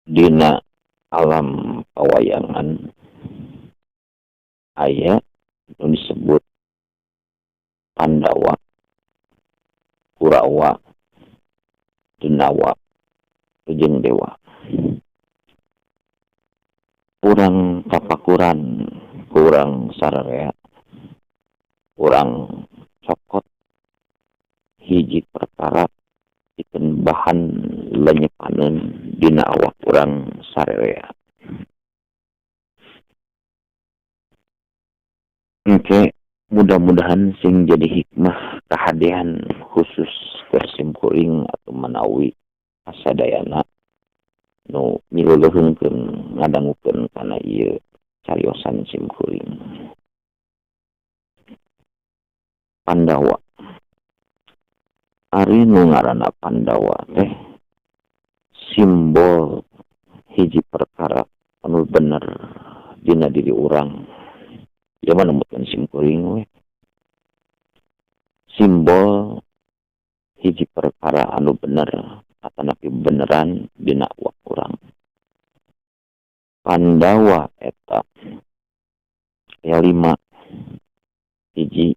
dina alam pawayangan aya nu disebut Pandawa, Kurawa, Denawa, jeung Dewa. Urang kapakuran, kurang sararea, kurang cokot hiji perkara pikeun bahan lenyepaneun dina awak urang sararea. Oke, mudah-mudahan sing jadi hikmah kahadean khusus tersimkuring atau menawi asadayana nu miluluhungkeun ngadangukeun kana ieu cariosan simkuring. Pandawa. Ari nu ngaranna Pandawa teh simbol hiji perkara anu bener dina diri urang. Ya mana meukeun simkuring we. Simbol hiji perkara anu bener atanapi beneran dina awak urang. Pandawa eta ya 5 hiji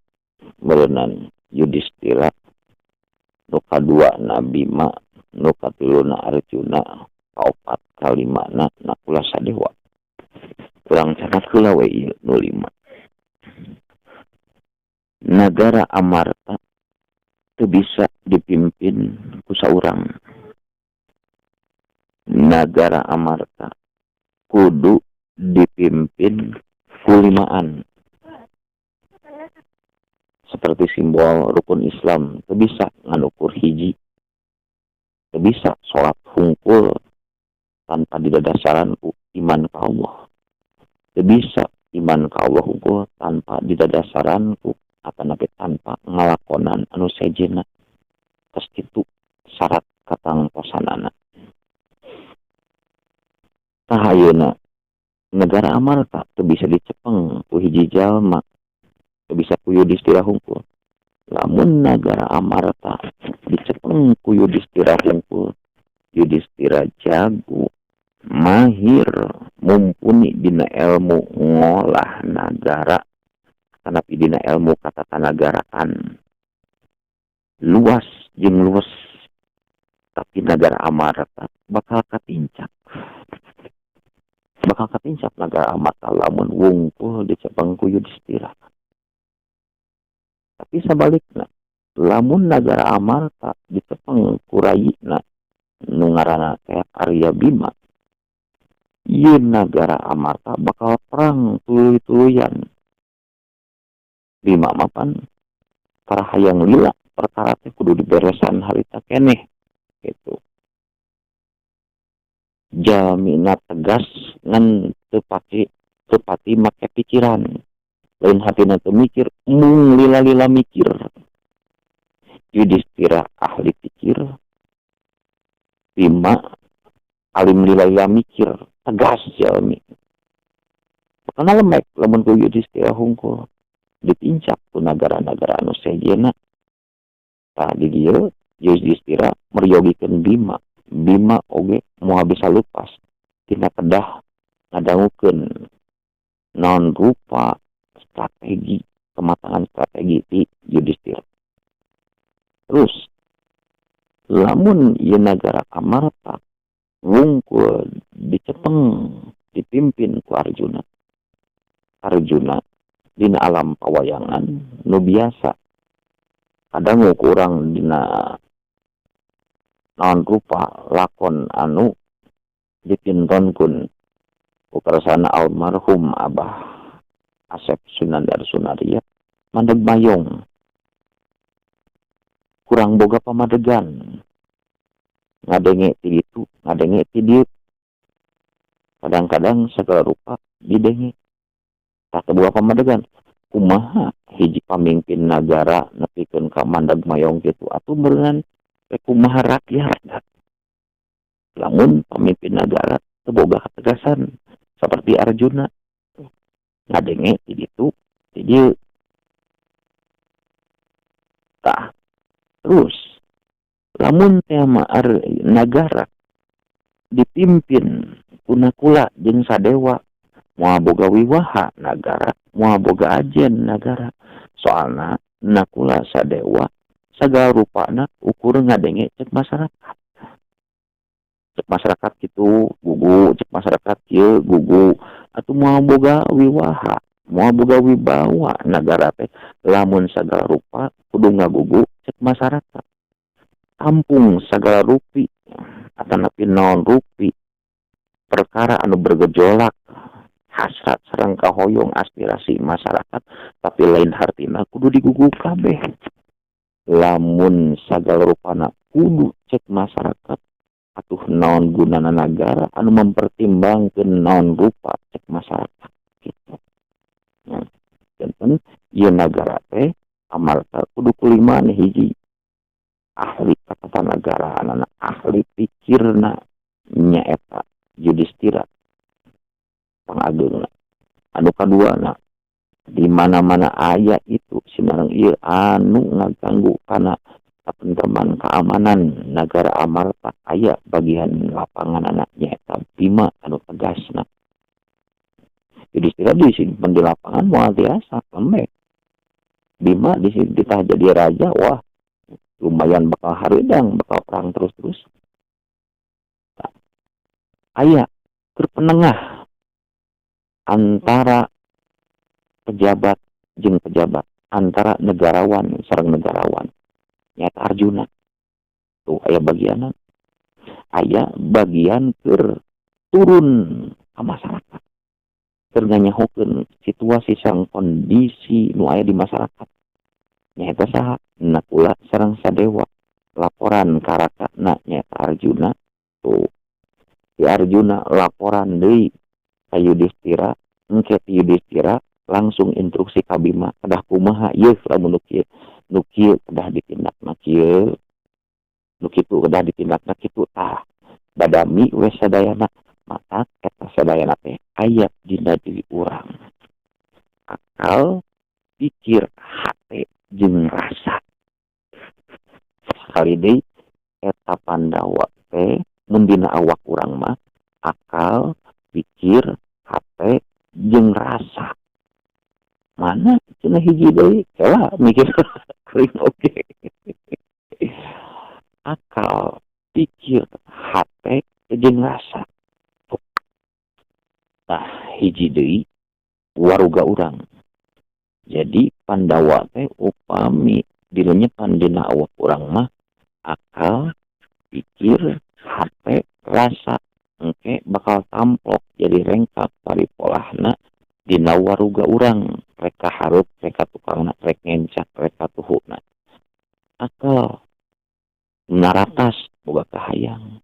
meureunnan Yudhistira, nu kadua na Bima, nu katiluna Arjuna, kaopat kalimana Nakula Sadewa. Urang catat heula we ieu nu 5. Nagara Amarta teu bisa dipimpin ku saurang. Nagara Amarta kudu dipimpin ku 5. Seperti simbol rukun Islam, teu bisa nganukur hiji. Teu bisa salat hungkul tanpa didadasaran ku iman ka Allah. Teu bisa iman ka Allah hungkul tanpa didadasaran ku atanapi tanpa ngalakonan anu sejena. Tos kitu syarat katangtosanana. Sahayeuna negara Amarta teu bisa dicepeng ku hiji jalma, teu bisa ku Yudhistira hungkul. Lamun negara Amarta dicepeng ku Yudhistira hungkul, Yudhistira jago, mahir, mumpuni dina ilmu ngolah nagara, tanapi dina ilmu katatanagaraan. Luas jeung luas, tapi negara Amarta bakal katincak. Bakal katincak negara Amarta lamun wungkul dicepeng ku Yudhistira. Tapi sabalikna, lamun negara Amarta dicepeng ku rayina nu ngaranna teh Arya Bima, ieu negara Amarta bakal perang tuluy-tuluyan. Bima mapan parahayang lila perkara teh kudu diberesan harita keneh gitu. Jalmina tegas ngan teu pati make pikiran. Lain hatina teu mikir, mung lila-lila mikir. Yudhistira ahli pikir, Bima alim lila-lila mikir, tegas jalmi. Karena lemek lamun ku Yudhistira hungkul dipincak ku nagara-nagara anu sejena. Tah di dieu Yudhistira meryogikeun Bima. Bima oge moal bisa lupas tina kedah ngadangukeun naon rupa strategi, kematangan strategi di Yudhistira. Terus lamun ieu negara Amarta wungkul dicepeng dipimpin ku Arjuna. Arjuna dina alam pawayangan nu biasa kadang kurang dina naon rupa lakon anu dipintonkun ku karsana almarhum Abah Asep Sunandar Sunaria mandeg mayong kurang boga pamadegan ngadenge ti ditu ngadenge ti dieu kadang-kadang segala rupa didenge tak boga pamadegan kumaha hiji pamimpin nagara nepikeun ka mandeg mayong kitu atuh meureunnan kumaha rakyat. Lamun pemimpin negara teu boga ketegasan seperti Arjuna ngadenge ti ditu ti dieu. Tah terus lamun tema negara dipimpin kula jeung sadewa moal boga wiwaha nagara moal boga ajen nagara soalna nakula sadewa sagala rupana ukur ngadenge cek masyarakat gitu gugu cek masyarakat kieu gugu atuh moal boga wiwaha moal boga wibawa nagara teh lamun sagala rupa kudu ngagugu cek masyarakat tampung sagala rupi atanapi naon rupi perkara anu bergejolak hasrat sareng kahoyong aspirasi masyarakat tapi lain hartina kudu digugu kabeh lamun sagala rupana kudu cek masyarakat atuh naon gunana nagara anu mempertimbangkeun naon rupa cek masyarakat gitu. Nah, janten ieu nagara teh amarta kudu kuliman hiji ahli tata negara anak ahli pikirna nyaeta Yudhistira pangagengna anu kaduana di mana-mana aya itu sinareng ieu anu ngaganggu kana katentraman keamanan negara amarta aya bagian lapangan anaknya eta Bima anu tegasna Yudhistira disimpen di lapangan moal biasa lembek Bima ditah jadi raja wah lumayan bakal haridang bakal perang terus-terus aya terpenengah antara pejabat jeung pejabat antara negarawan sareng negarawan nyata Arjuna tuh aya bagianan aya bagian keur turun ka masyarakat keur nganyahokeun situasi sareng kondisi nu aya di masyarakat nyaeta saha nakula sareng sadewa laporan karakana nyaeta Arjuna tuh si Arjuna laporan deui ka Yudhistira engke ti Yudhistira langsung instruksi ka Bima kedah kumaha ieu lamun nu kieu kedah ditindakna kieu nu kitu kedah ditindakna kitu tah badami we sadayana mata eta sadayana teh aya dina diri urang akal pikir hate jeung rasa sekali deui eta Pandawa teh mun dina awak urang mah akal pikir hate jeung rasa mana cenah hiji deui heula mikir kuring oge akal pikir hate jeung rasa nah hiji deui waruga urang jadi Pandawa teh upami dinunyepan dina awak urang mah akal pikir hate rasa engke bakal tamplok jadi rengkap paripolahna dina waruga urang reka harup reka tukangna rek ngencak reka tuhuna akal naratas boga kahayang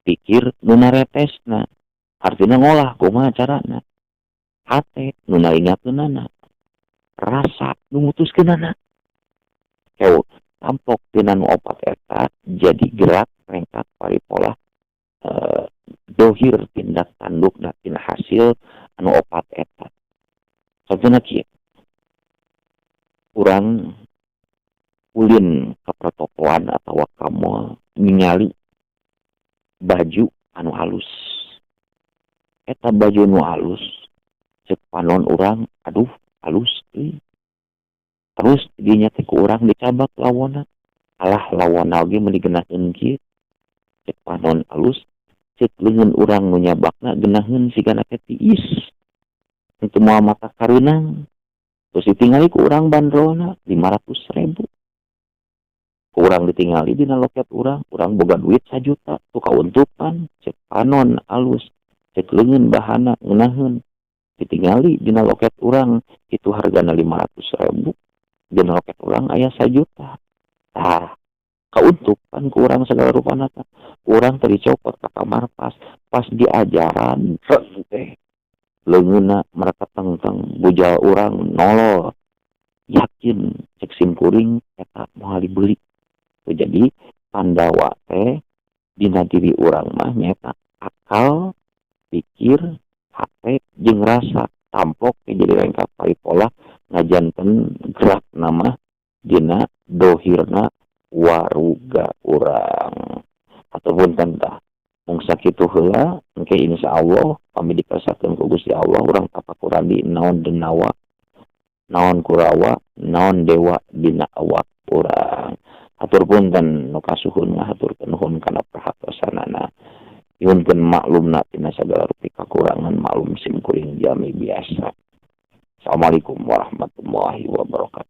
pikir nu naretesna artina ngolah kumaha carana hate nu naingakeunana rasa nu mutuskeunana keu tamplok dina nu opat eta jadi gerak rengkak paripolah dohir tindak tandukna tina hasil anu opat eta contohna kieu urang ulin ka pertokoan atawa ka mall ningali baju anu halus eta baju anu halus cek panon urang aduh halus euy terus dinya teh ku urang dicabak lawonna alah lawonna oge meuli geunaheun kieu cek panon halus cek leungeun urang nu nyabakna geunaheun sigana teh tiis untuk moal mata kareunang terus ditingali ku urang bandrolna 500.000 ku urang ditingali dina loket urang boga duit 1 juta tu kauntukan cek panon alus cek leungeun bahana ngeunaheun ditingali dina loket urang itu hargana 500.000 dina loket urang aya 1 juta tah kauntukan ku urang sagala rupana tah urang teh dicopot ka kamar pas diajaran teh leungeunna mereka teng-teng bujal urang nolol yakin cek simkuring eta moal dibeli jadi Pandawa teh dina diri urang mah nyaeta akal pikir hate jeung rasa tamplok jadi rengkap paripolah ngajanten gerak nama dina dohirna waruga urang ataupun tentang mung sakitu heula engke insyaallah pami dikasakeun ku Gusti Allah urang tapakuran di naon denawa naon kurawa naon dewa dina awak urang. Hatur punten nu kasuhun ngahaturkeun nuhun kana prahatosanana. Nyuhunkeun maklumna tina sagala rupi kakurangan maklum sim kuring jami biasa. Assalamualaikum warahmatullahi wabarakatuh.